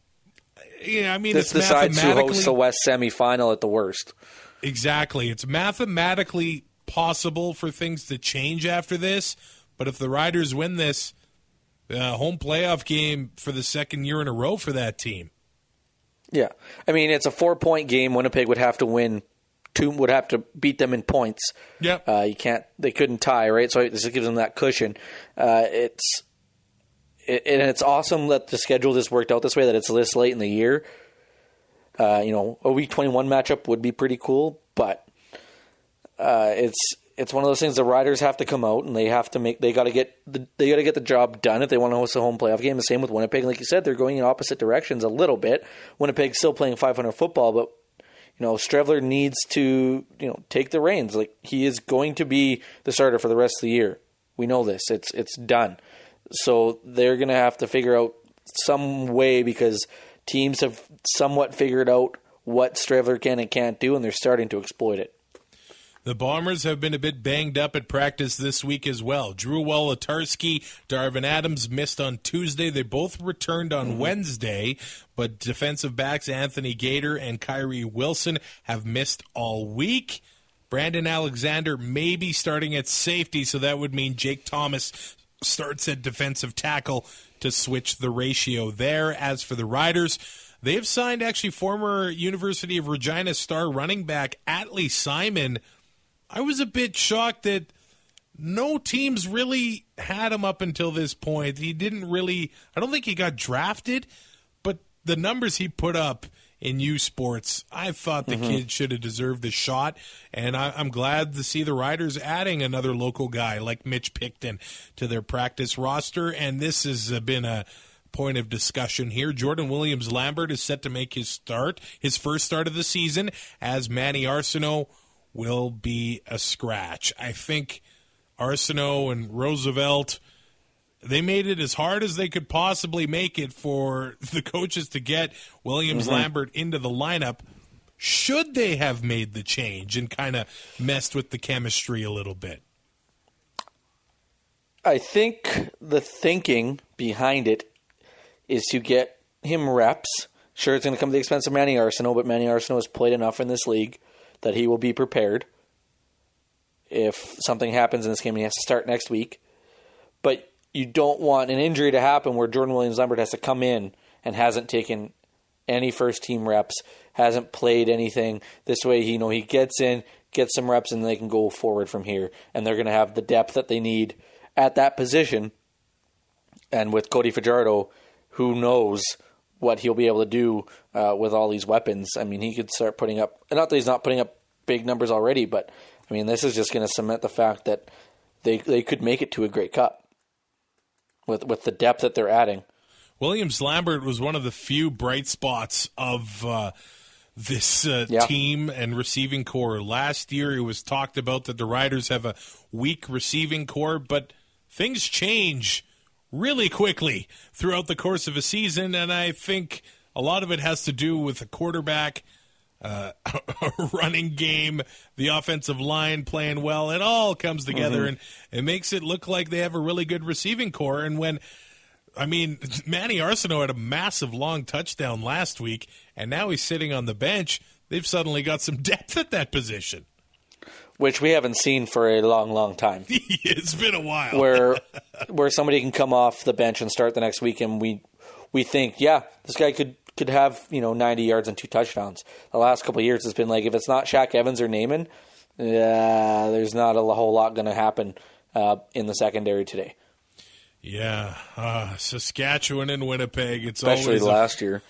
this decides who hosts the West semifinal at the worst. Exactly. It's mathematically possible for things to change after this, but if the Riders win this, home playoff game for the second year in a row for that team. Yeah. It's a 4-point game. Winnipeg would have to win. Would have to beat them in points. Yep. They couldn't tie, right? So this gives them that cushion. It's awesome that the schedule just worked out this way, that it's this late in the year. A Week 21 matchup would be pretty cool, but it's one of those things. The Riders have to come out and they got to get the job done if they want to host a home playoff game. The same with Winnipeg. Like you said, they're going in opposite directions a little bit. Winnipeg's still playing 500 football, but Strevler needs to, take the reins. He is going to be the starter for the rest of the year. We know this. It's done. So they're going to have to figure out some way, because teams have somewhat figured out what Strevler can and can't do, and they're starting to exploit it. The Bombers have been a bit banged up at practice this week as well. Drew Wolotarski, Darvin Adams missed on Tuesday. They both returned on Wednesday, but defensive backs Anthony Gator and Kyrie Wilson have missed all week. Brandon Alexander may be starting at safety, so that would mean Jake Thomas starts at defensive tackle to switch the ratio there. As for the Riders, they have signed actually former University of Regina star running back Atlee Simon. I was a bit shocked that no teams really had him up until this point. He didn't really, I don't think he got drafted, but the numbers he put up in U Sports, I thought the kid should have deserved a shot, and I'm glad to see the Riders adding another local guy like Mitch Picton to their practice roster, and this has been a point of discussion here. Jordan Williams-Lambert is set to make his first start of the season, as Manny Arsenault will be a scratch. I think Arsenault and Roosevelt, they made it as hard as they could possibly make it for the coaches to get Williams-Lambert into the lineup. Should they have made the change and kind of messed with the chemistry a little bit? I think the thinking behind it is to get him reps. Sure, it's going to come at the expense of Manny Arsenault, but Manny Arsenault has played enough in this league that he will be prepared if something happens in this game and he has to start next week. But you don't want an injury to happen where Jordan Williams-Lambert has to come in and hasn't taken any first-team reps, hasn't played anything. This way, he gets in, gets some reps, and they can go forward from here. And they're going to have the depth that they need at that position. And with Cody Fajardo, who knows what he'll be able to do with all these weapons. I mean, he could start putting up, not that he's not putting up big numbers already, but I mean, this is just going to cement the fact that they could make it to a Grey Cup with the depth that they're adding. Williams-Lambert was one of the few bright spots of this team and receiving core. Last year, it was talked about that the Riders have a weak receiving core, but things change really quickly throughout the course of a season, and I think a lot of it has to do with the quarterback, a running game, the offensive line playing well. It all comes together, and it makes it look like they have a really good receiving core. And Manny Arsenault had a massive long touchdown last week, and now he's sitting on the bench. They've suddenly got some depth at that position, which we haven't seen for a long, long time. It's been a while. where somebody can come off the bench and start the next week, and we think, this guy could have 90 yards and 2 touchdowns. The last couple of years, it's been like, if it's not Shaq Evans or Naaman, there's not a whole lot going to happen in the secondary today. Yeah, Saskatchewan and Winnipeg. Especially last year.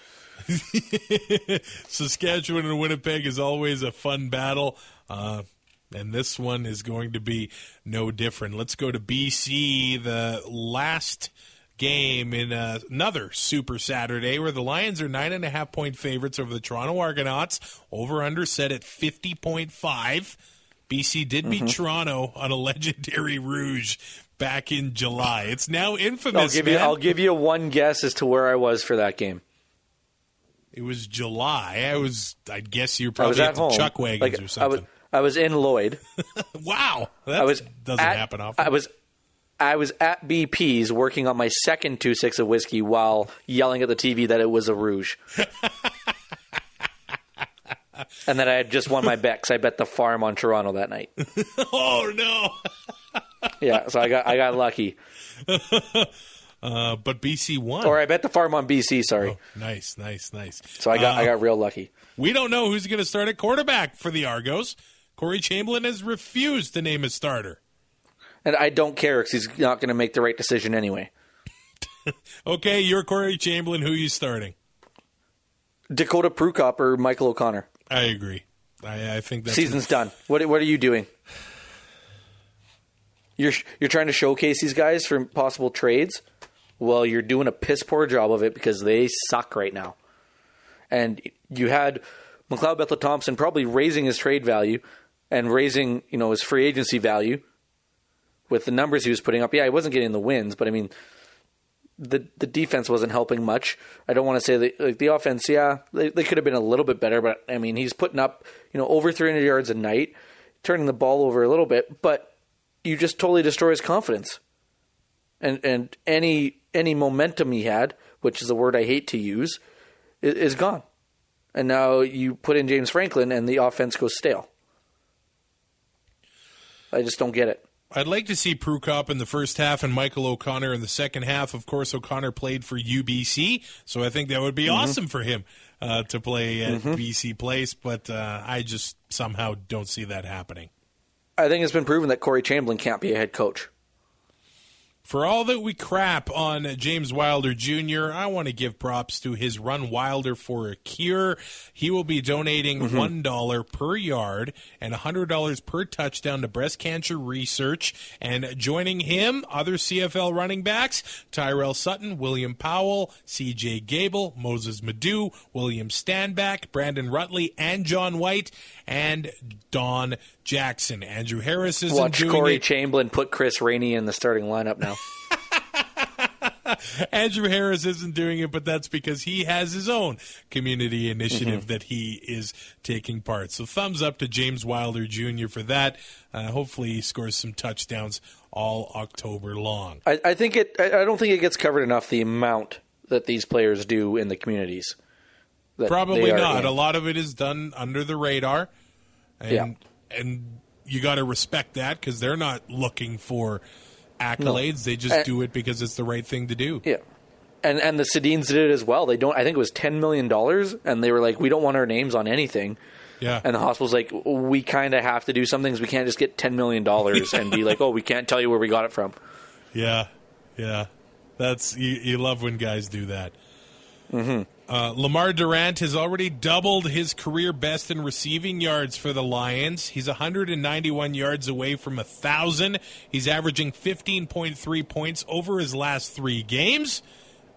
Saskatchewan and Winnipeg is always a fun battle. And this one is going to be no different. Let's go to BC, the last game in another Super Saturday where the Lions are 9.5-point favorites over the Toronto Argonauts. Over-under set at 50.5. BC did beat Toronto on a legendary Rouge back in July. It's now infamous. I'll give you one guess as to where I was for that game. It was July. I guess you're probably at the Chuck Wagons or something. I was in Lloyd. Wow. That doesn't happen often. I was at BP's working on my second 2.6 of whiskey while yelling at the TV that it was a Rouge. And that I had just won my bet because I bet the farm on Toronto that night. Oh, no. Yeah, so I got lucky. But BC won. Or I bet the farm on BC, sorry. Oh, nice. So I got real lucky. We don't know who's going to start at quarterback for the Argos. Corey Chamberlain has refused to name his starter. And I don't care because he's not going to make the right decision anyway. Okay, you're Corey Chamberlain. Who are you starting? Dakota Prukop or Michael O'Connor. I agree. I think that's season's done. What are you doing? You're trying to showcase these guys for possible trades? Well, you're doing a piss poor job of it because they suck right now. And you had McLeod Bethel-Thompson probably raising his trade value and raising, his free agency value with the numbers he was putting up. Yeah, he wasn't getting the wins, but I mean, the defense wasn't helping much. I don't want to say that the offense, they could have been a little bit better, but I mean, he's putting up, over 300 yards a night, turning the ball over a little bit, but you just totally destroy his confidence. And any momentum he had, which is a word I hate to use, is gone. And now you put in James Franklin and the offense goes stale. I just don't get it. I'd like to see Prukop in the first half and Michael O'Connor in the second half. Of course, O'Connor played for UBC, so I think that would be awesome for him to play at BC Place, but I just somehow don't see that happening. I think it's been proven that Corey Chamberlain can't be a head coach. For all that we crap on James Wilder Jr., I want to give props to his Run Wilder for a Cure. He will be donating $1 per yard and $100 per touchdown to breast cancer research. And joining him, other CFL running backs, Tyrell Sutton, William Powell, C.J. Gable, Moses Madu, William Stanback, Brandon Rutley, and John White, and Don Jackson. Andrew Harris isn't doing Watch Corey it. Chamberlain put Chris Rainey in the starting lineup now. Andrew Harris isn't doing it, but that's because he has his own community initiative that he is taking part. So thumbs up to James Wilder Jr. for that. Hopefully he scores some touchdowns all October long. I don't think it gets covered enough, the amount that these players do in the communities. Probably not. A lot of it is done under the radar. And you got to respect that because they're not looking for accolades. They just do it because it's the right thing to do. Yeah. And the Sedins did it as well. I think it was $10 million, and they were like, we don't want our names on anything. Yeah. And the hospital's like, we kind of have to do some things. We can't just get $10 million and be like, oh, we can't tell you where we got it from. Yeah. That's you love when guys do that. Lamar Durant has already doubled his career best in receiving yards for the Lions. He's 191 yards away from 1,000. He's averaging 15.3 points over his last 3 games.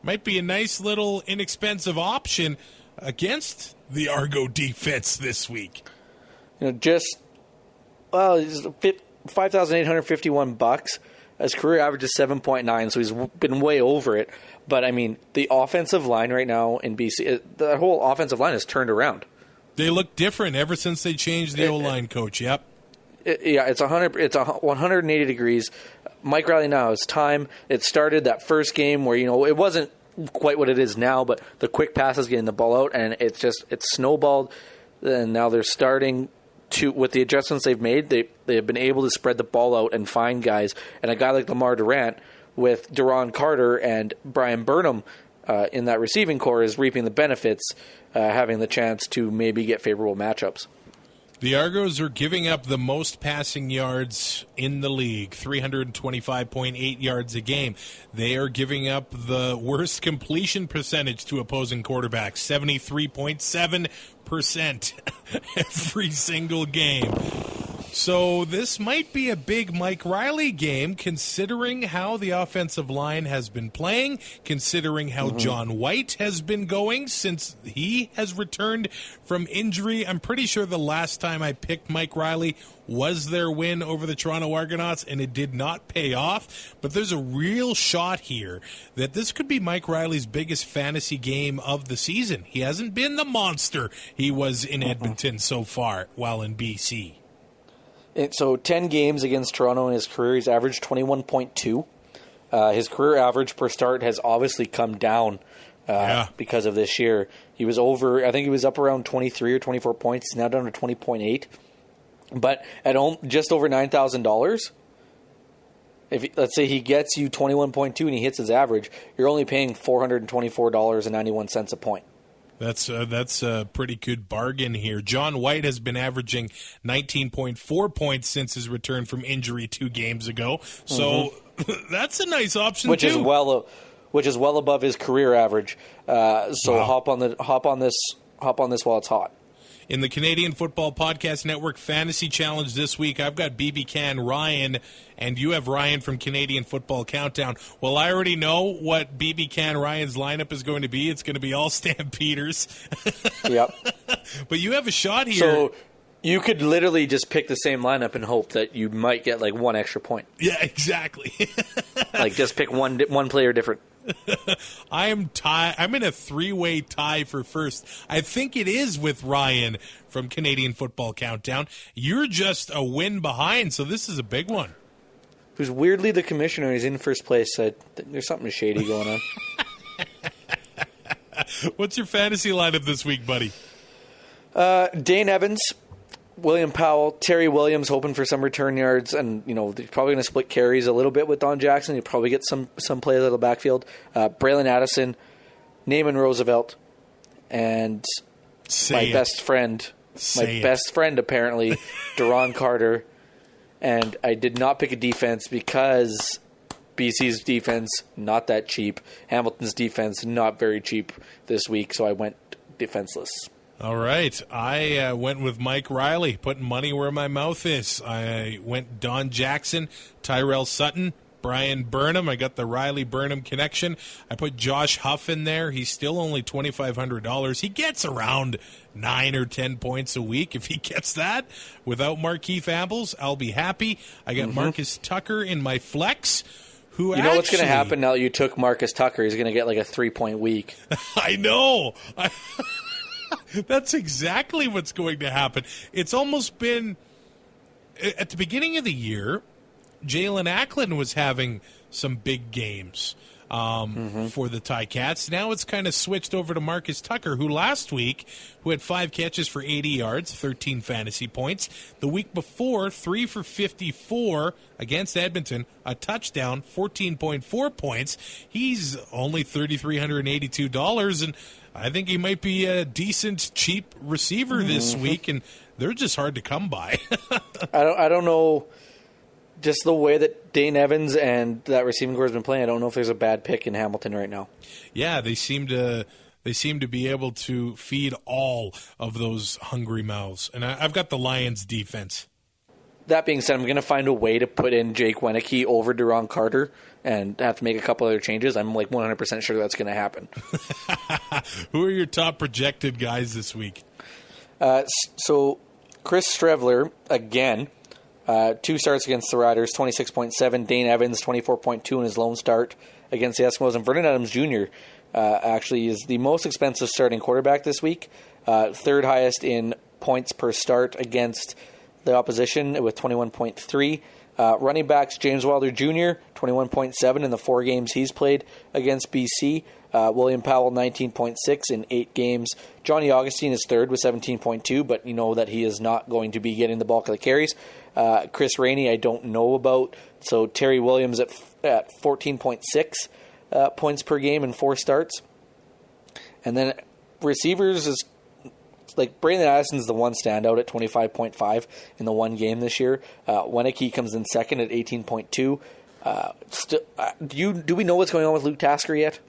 Might be a nice little inexpensive option against the Argo defense this week. It's $5,851. His career average is 7.9, so he's been way over it. But, I mean, the offensive line right now in BC, the whole offensive line has turned around. They look different ever since they changed the O-line coach, yep. It's 180 degrees. Mike Riley now, it's time. It started that first game where, it wasn't quite what it is now, but the quick passes getting the ball out, and it's snowballed. And now they're starting to, with the adjustments they've made, they have been able to spread the ball out and find guys. And a guy like Lamar Durant, with Deron Carter and Brian Burnham in that receiving core, is reaping the benefits, having the chance to maybe get favorable matchups. The Argos are giving up the most passing yards in the league, 325.8 yards a game. They are giving up the worst completion percentage to opposing quarterbacks, 73.7% every single game. So this might be a big Mike Riley game, considering how the offensive line has been playing, considering how John White has been going since he has returned from injury. I'm pretty sure the last time I picked Mike Riley was their win over the Toronto Argonauts, and it did not pay off. But there's a real shot here that this could be Mike Riley's biggest fantasy game of the season. He hasn't been the monster he was in Edmonton so far while in BC. So 10 games against Toronto in his career, he's averaged 21.2. His career average per start has obviously come down because of this year. He was I think he was up around 23 or 24 points. He's now down to 20.8. But at just over $9,000, let's say he gets you 21.2 and he hits his average, you're only paying $424.91 a point. That's a pretty good bargain here. John White has been averaging 19.4 points since his return from injury 2 games ago. So that's a nice option which too. Which is well above his career average. Hop on this while it's hot. In the Canadian Football Podcast Network Fantasy Challenge this week, I've got BB Can Ryan, and you have Ryan from Canadian Football Countdown. Well, I already know what BB Can Ryan's lineup is going to be. It's going to be all Stampeders. Yep. But you have a shot here. So you could literally just pick the same lineup and hope that you might get like one extra point. Yeah, exactly. Like just pick one player different. I'm in a 3-way tie for first. I think it is with Ryan from Canadian Football Countdown. You're just a win behind, so this is a big one. Who's weirdly the commissioner. He's in first place. There's something shady going on. What's your fantasy lineup this week, buddy? Dane Evans, William Powell, Terry Williams hoping for some return yards, and they're probably going to split carries a little bit with Don Jackson. You'll probably get some plays out of the backfield. Braylon Addison, Naaman Roosevelt, and my best friend apparently, Deron Carter. And I did not pick a defense because BC's defense, not that cheap. Hamilton's defense, not very cheap this week, so I went defenseless. All right. I went with Mike Riley, putting money where my mouth is. I went Don Jackson, Tyrell Sutton, Brian Burnham. I got the Riley-Burnham connection. I put Josh Huff in there. He's still only $2,500. He gets around 9 or 10 points a week. If he gets that without Markeith Ambles, I'll be happy. I got Marcus Tucker in my flex, who you know what's going to happen now that you took Marcus Tucker? He's going to get like a 3-point week. I know. That's exactly what's going to happen. It's almost been at the beginning of the year, Jalen Acklin was having some big games for the Ticats. Now it's kind of switched over to Marcus Tucker, who last week had 5 catches for 80 yards, 13 fantasy points. The week before, 3 for 54 against Edmonton, a touchdown, 14.4 points. He's only $3,382, and I think he might be a decent, cheap receiver this week, and they're just hard to come by. I don't know. Just the way that Dane Evans and that receiving core has been playing, I don't know if there's a bad pick in Hamilton right now. Yeah, they seem to be able to feed all of those hungry mouths. And I've got the Lions defense. That being said, I'm going to find a way to put in Jake Wenicky over Duron Carter and have to make a couple other changes. I'm like 100% sure that's going to happen. Who are your top projected guys this week? So Chris Strevler, again, 2 starts against the Riders, 26.7. Dane Evans, 24.2 in his lone start against the Eskimos. And Vernon Adams Jr. Actually is the most expensive starting quarterback this week. 3rd highest in points per start against the opposition with 21.3. Running backs, James Wilder Jr., 21.7 in the 4 games he's played against BC. William Powell, 19.6 in 8 games. Johnny Augustine is 3rd with 17.2, but you know that he is not going to be getting the bulk of the carries. Chris Rainey, I don't know about. So Terry Williams at 14.6 points per game in 4 starts. And then receivers is like Brandon Addison's the one standout at 25.5 in the 1 game this year. Wenicky comes in second at 18.2. Do we know what's going on with Luke Tasker yet?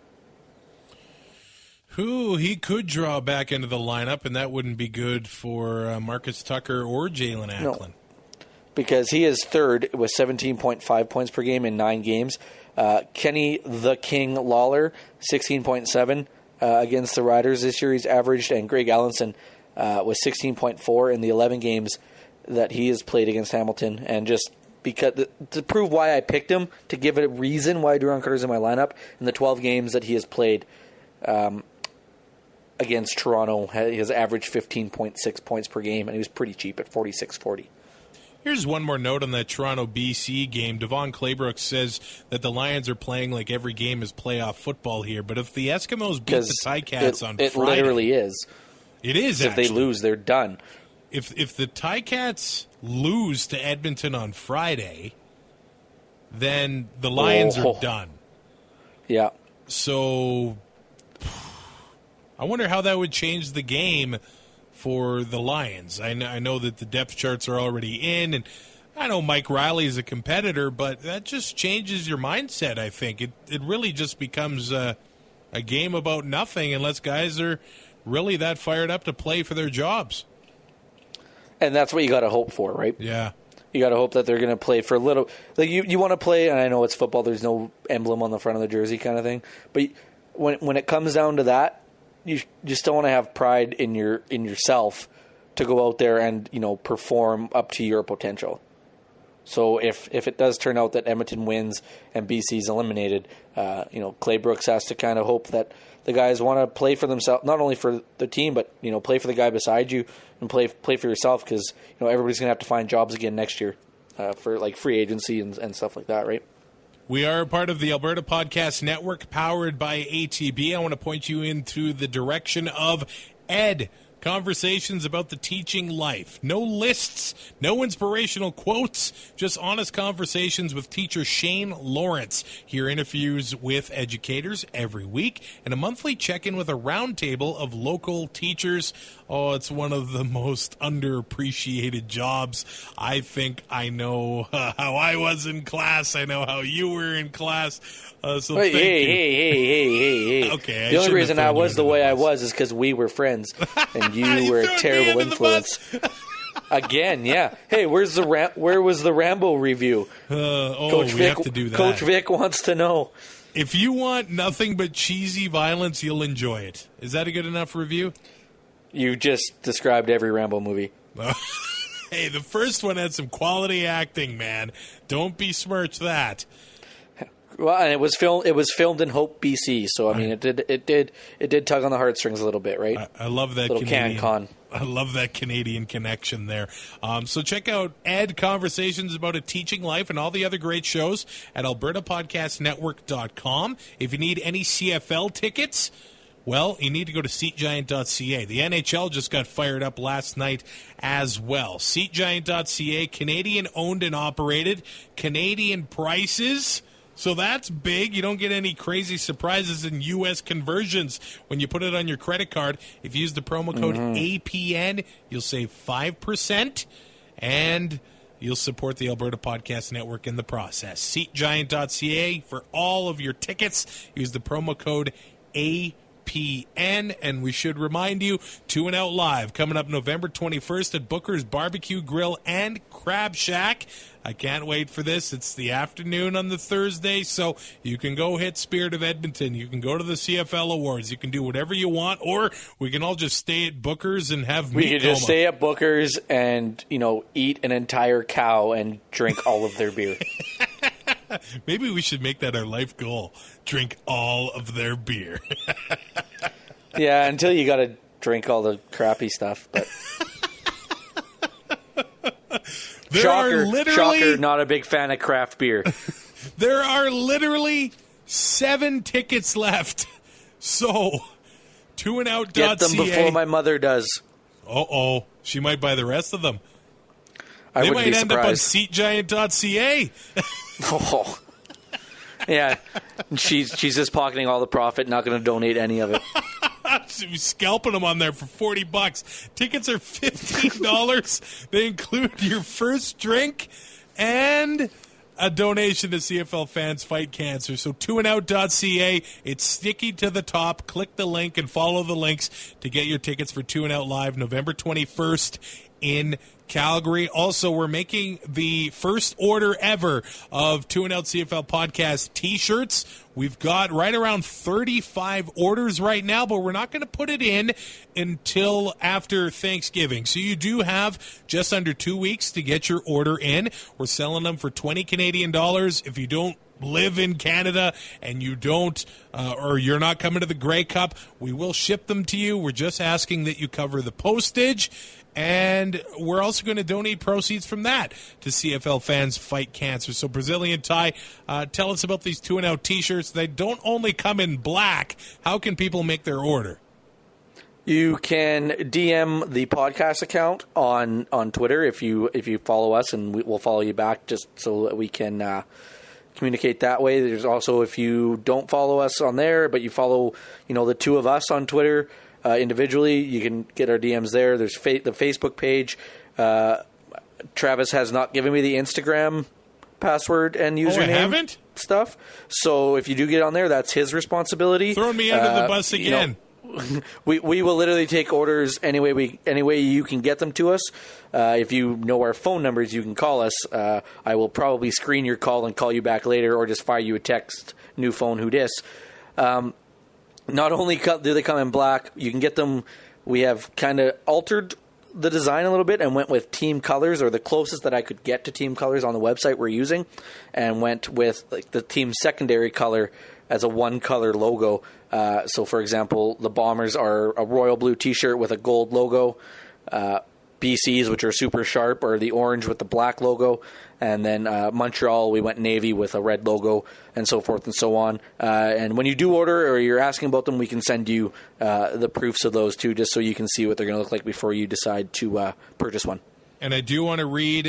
He could draw back into the lineup, and that wouldn't be good for Marcus Tucker or Jalen Acklin. No, because he is 3rd with 17.5 points per game in 9 games. Kenny the King Lawler, 16.7 against the Riders this year. He's averaged, and Greg Allenson was 16.4 in the 11 games that he has played against Hamilton. And just because to prove why I picked him, to give it a reason why Duron Carter's in my lineup, in the 12 games that he has played against Toronto, he has averaged 15.6 points per game, and he was pretty cheap at 46.40. Here's one more note on that Toronto-BC game. Devon Claybrook says that the Lions are playing like every game is playoff football here. But if the Eskimos beat the Ticats on Friday... It literally is. It is, actually. If they lose, they're done. If the Ticats lose to Edmonton on Friday, then the Lions are done. Yeah. So I wonder how that would change the game for the Lions. I know that the depth charts are already in, and I know Mike Riley is a competitor, but that just changes your mindset, I think. It really just becomes a game about nothing unless guys are really that fired up to play for their jobs. And that's what you got to hope for, right? Yeah. You got to hope that they're going to play for a little... Like you want to play, and I know it's football, there's no emblem on the front of the jersey kind of thing, but when it comes down to that, you just don't want to have pride in yourself to go out there and perform up to your potential. So if it does turn out that Edmonton wins and BC's eliminated, Clay Brooks has to kind of hope that the guys want to play for themselves, not only for the team, but play for the guy beside you and play for yourself, because everybody's going to have to find jobs again next year for like free agency and stuff like that, right? We are part of the Alberta Podcast Network, powered by ATB. I want to point you into the direction of Ed. Conversations about the teaching life. No lists, no inspirational quotes, just honest conversations with teacher Shane Lawrence. Hear interviews with educators every week and a monthly check-in with a roundtable of local teachers. Oh, it's one of the most underappreciated jobs. I think I know how I was in class. I know how you were in class. So hey, thank you. Hey. Okay. The only reason I was the way I was is because we were friends, and you were a terrible influence. Again, yeah. Hey, where was the Rambo review? Coach Vic, have to do that. Coach Vic wants to know. If you want nothing but cheesy violence, you'll enjoy it. Is that a good enough review? You just described every Rambo movie. Hey, the first one had some quality acting, man. Don't besmirch that. Well, and it was filmed in Hope, BC. So I mean, it did tug on the heartstrings a little bit, right? I love that little Canadian. CanCon. I love that Canadian connection there. So check out Ed Conversations About a Teaching Life and all the other great shows at albertapodcastnetwork.com. If you need any CFL tickets, well, you need to go to SeatGiant.ca. The NHL just got fired up last night as well. SeatGiant.ca, Canadian owned and operated, Canadian prices. So that's big. You don't get any crazy surprises in U.S. conversions when you put it on your credit card. If you use the promo code APN, you'll save 5%, and you'll support the Alberta Podcast Network in the process. SeatGiant.ca for all of your tickets. Use the promo code APN, and we should remind you, 2 and Out Live coming up November 21st at Booker's Barbecue Grill and Crab Shack. I can't wait for this. It's the afternoon on the Thursday, so you can go hit Spirit of Edmonton. You can go to the CFL Awards. You can do whatever you want, or we can all just stay at Booker's and have meat. We could just stay at Booker's and, eat an entire cow and drink all of their beer. Maybe we should make that our life goal. Drink all of their beer. Yeah, until you got to drink all the crappy stuff, but... Shocker, not a big fan of craft beer. There are literally 7 tickets left. So, 2andout.ca. Get them before my mother does. Uh-oh. She might buy the rest of them. They might end up on SeatGiant.ca. Oh. Yeah. She's just pocketing all the profit, not going to donate any of it. She's scalping them on there for $40. Tickets are $15. They include your first drink and a donation to CFL Fans Fight Cancer. So 2andout.ca. It's sticky to the top. Click the link and follow the links to get your tickets for 2 and Out Live November 21st in Calgary. Also, we're making the first order ever of 2 and Out CFL Podcast T-shirts. We've got right around 35 orders right now, but we're not going to put it in until after Thanksgiving. So you do have just under 2 weeks to get your order in. We're selling them for $20 Canadian. If you don't live in Canada and you don't or you're not coming to the Grey Cup, we will ship them to you. We're just asking that you cover the postage. And we're also going to donate proceeds from that to CFL Fans Fight Cancer. So Brazilian Ty, tell us about these 2 and Out T-shirts. They don't only come in black. How can people make their order? You can DM the podcast account on Twitter if you follow us, and we'll follow you back just so that we can communicate that way. There's also, if you don't follow us on there, but you follow the two of us on Twitter, individually, you can get our DMs there. There's the Facebook page. Travis has not given me the Instagram password and username stuff. So if you do get on there, that's his responsibility. Throwing me under the bus again. We will literally take orders any way you can get them to us. If you know our phone numbers, you can call us. I will probably screen your call and call you back later, or just fire you a text, new phone, who dis. Not only do they come in black, you can get them. We have kind of altered the design a little bit and went with team colors, or the closest that I could get to team colors on the website we're using, and went with the team secondary color as a one-color logo. So, for example, the Bombers are a royal blue T-shirt with a gold logo. BCs, which are super sharp, are the orange with the black logo. And then Montreal, we went navy with a red logo, and so forth and so on. And when you do order or you're asking about them, we can send you the proofs of those too, just so you can see what they're going to look like before you decide to purchase one. And I do want to read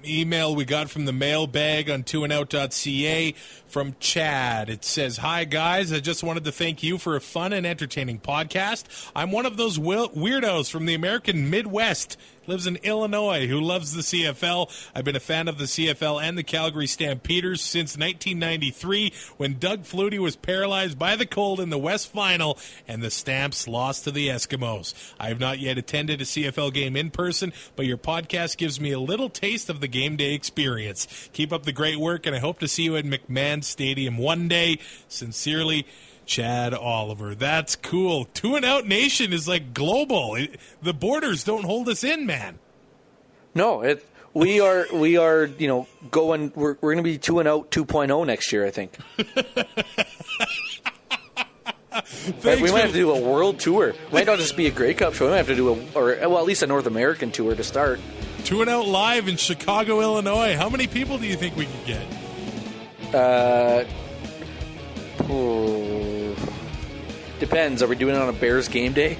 email we got from the mailbag on 2andout.ca from Chad. It says, "Hi, guys. I just wanted to thank you for a fun and entertaining podcast. I'm one of those weirdos from the American Midwest, lives in Illinois, who loves the CFL. I've been a fan of the CFL and the Calgary Stampeders since 1993, when Doug Flutie was paralyzed by the cold in the West Final and the Stamps lost to the Eskimos. I have not yet attended a CFL game in person, but your podcast gives me a little taste of the game day experience. Keep up the great work, and I hope to see you at McMahon Stadium one day. Sincerely, Chad Oliver." That's cool. 2 and Out Nation is like global. The borders don't hold us in, man. No, We are, going. We're going to be 2-0, 2.0 next year, I think. We might have to do a world tour. It might not just be a Grey Cup show. We might have to do at least a North American tour to start. 2-0 live in Chicago, Illinois. How many people do you think we could get? Depends. Are we doing it on a Bears game day?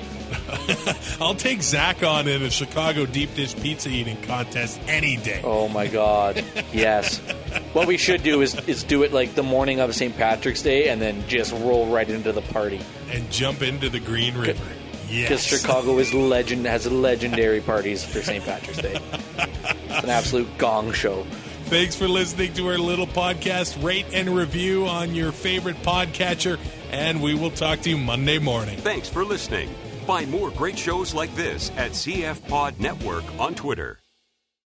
I'll take Zach on in a Chicago deep dish pizza eating contest any day. Oh my God! Yes. What we should do is do it like the morning of St. Patrick's Day, and then just roll right into the party and jump into the Green River. Yes. Because Chicago has legendary parties for St. Patrick's Day. It's an absolute gong show. Thanks for listening to our little podcast. Rate and review on your favorite podcatcher, and we will talk to you Monday morning. Thanks for listening. Find more great shows like this at CF Pod Network on Twitter.